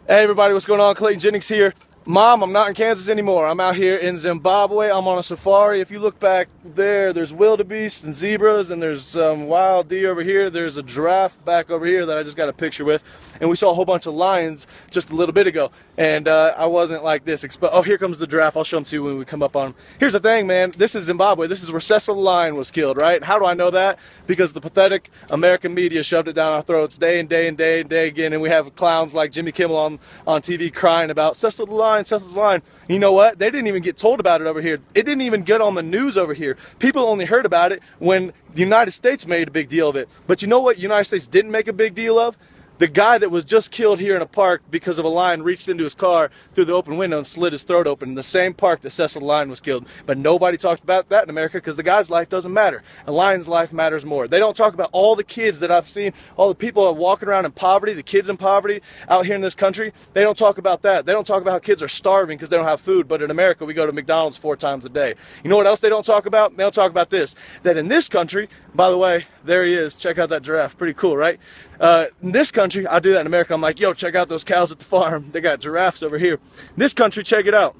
Hey everybody, what's going on? Clayton Jennings here. Mom, I'm not in Kansas anymore. I'm out here in Zimbabwe. I'm on a safari. If you look back there, there's wildebeest and zebras, and there's some wild deer over here. There's a giraffe back over here that I just got a picture with. And we saw a whole bunch of lions just a little bit ago. And I wasn't like this. Oh, here comes the giraffe. I'll show them to you when we come up on him. Here's the thing, man. This is Zimbabwe. This is where Cecil the lion was killed, right? How do I know that? Because the pathetic American media shoved it down our throats day and day and day and day again. And we have clowns like Jimmy Kimmel on TV crying about Cecil the lion, Cecil's the lion. You know what? They didn't even get told about it over here. It didn't even get on the news over here. People only heard about it when the United States made a big deal of it. But you know what the United States didn't make a big deal of? The guy that was just killed here in a park because of a lion reached into his car through the open window and slit his throat open in the same park that Cecil the lion was killed. But nobody talks about that in America because the guy's life doesn't matter. A lion's life matters more. They don't talk about all the kids that I've seen, all the people that are walking around in poverty, the kids in poverty out here in this country. They don't talk about that. They don't talk about how kids are starving because they don't have food. But in America, we go to McDonald's 4 times a day. You know what else they don't talk about? They don't talk about this. That in this country, by the way, there he is. Check out that giraffe. Pretty cool, right? In this country, I do that in America. I'm like, yo, check out those cows at the farm. They got giraffes over here. In this country, check it out.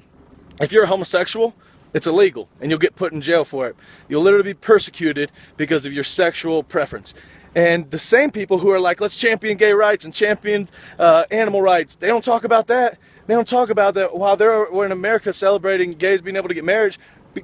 If you're a homosexual, it's illegal, and you'll get put in jail for it. You'll literally be persecuted because of your sexual preference. And the same people who are like, let's champion gay rights and champion animal rights, they don't talk about that. They don't talk about that while we're in America celebrating gays being able to get married.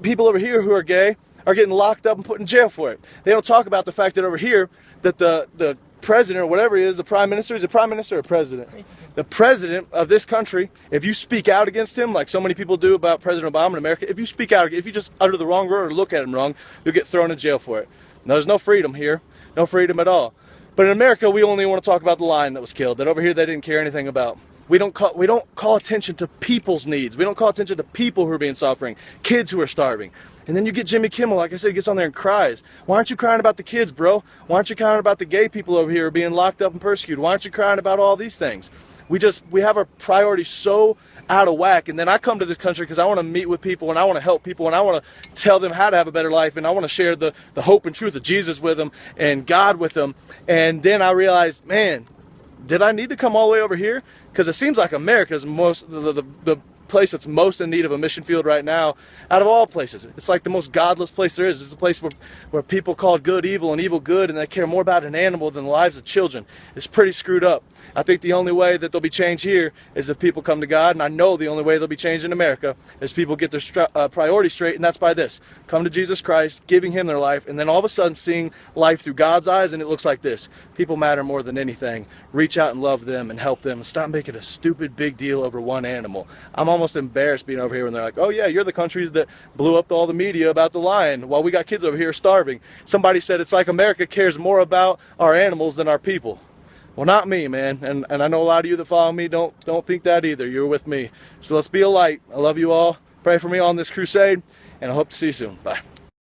People over here who are gay are getting locked up and put in jail for it. They don't talk about the fact that over here, that the president or whatever he is, the prime minister, is it prime minister or president? The president of this country, if you speak out against him, like so many people do about President Obama in America, if you speak out, if you just utter the wrong word or look at him wrong, you'll get thrown in jail for it. Now, there's no freedom here, no freedom at all. But in America, we only want to talk about the lion that was killed, that over here they didn't care anything about. We don't call attention to people's needs. We don't call attention to people who are being suffering, kids who are starving. And then you get Jimmy Kimmel, like I said, he gets on there and cries. Why aren't you crying about the kids, bro? Why aren't you crying about the gay people over here who are being locked up and persecuted? Why aren't you crying about all these things? We have our priorities so out of whack. And then I come to this country because I want to meet with people and I want to help people and I want to tell them how to have a better life and I want to share the hope and truth of Jesus with them and God with them. And then I realized, man, did I need to come all the way over here? Because it seems like America's the place that's most in need of a mission field right now out of all places. It's like the most godless place there is. It's a place where people call good evil and evil good, and they care more about an animal than the lives of children. It's pretty screwed up. I think the only way that there'll be change here is if people come to God, and I know the only way there'll be change in America is people get their priorities straight, and that's by this. Come to Jesus Christ, giving Him their life, and then all of a sudden seeing life through God's eyes, and it looks like this. People matter more than anything. Reach out and love them and help them, and stop making a stupid big deal over one animal. I'm almost embarrassed being over here when they're like, oh yeah, you're the countries that blew up all the media about the lion while we got kids over here starving. Somebody said it's like America cares more about our animals than our people. Well, not me, man, and I know a lot of you that follow me don't think that either. You're with me. So let's be a light. I love you all. Pray for me on this crusade, and I hope to see you soon. Bye.